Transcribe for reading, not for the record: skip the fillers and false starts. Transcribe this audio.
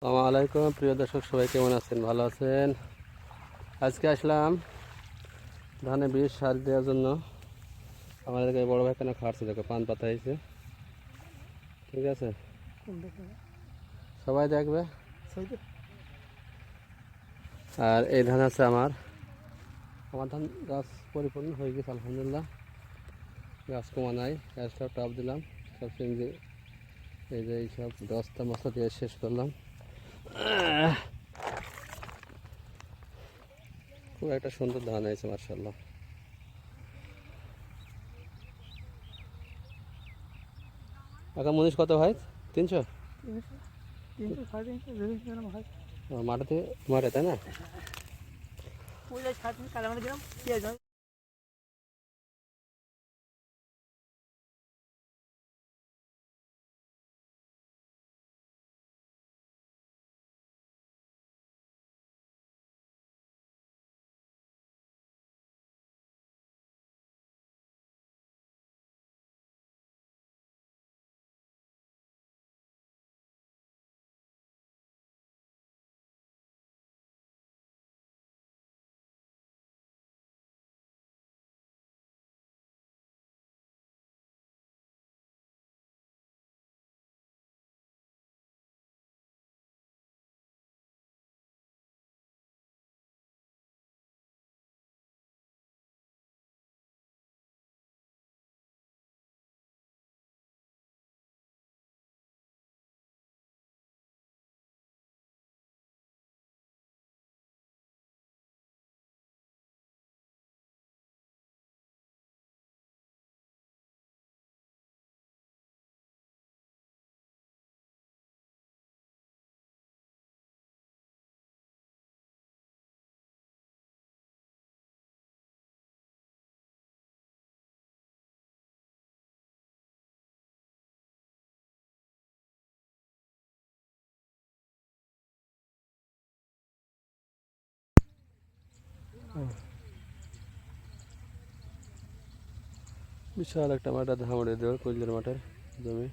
আসসালামু আলাইকুম প্রিয় দর্শক, সবাই কেমন আছেন? ভালো আছেন? আজকে আসলাম ধানে বীজ সার দেওয়ার জন্য। আমাদের বড় ভাই কেন খাটছে, দেখো পান পাতা হয়েছে। ঠিক আছে, সবাই দেখবে। আর এই ধান আছে আমার ধান গাছ পরিপূর্ণ হয়ে গেছে আলহামদুলিল্লাহ। গাছ কমা নাই, গাছটা টপ দিলাম, সব চিংড়ি এই যে এইসব দস্তা মশলা দিয়ে শেষ করলাম। খুব একটা সুন্দর ধান হয়েছে মার্শাল্লাহ। এখন মনীষ কত ভাই? 300? 300 350 হয়। মাঠে মাঠে তাই না? ওই যে 350 কালামারে দিলাম পেঁয়াজ হয়। বিশাল একটা মাঠের ধামড়ে দেওয়ার কইলের মাঠের জমি।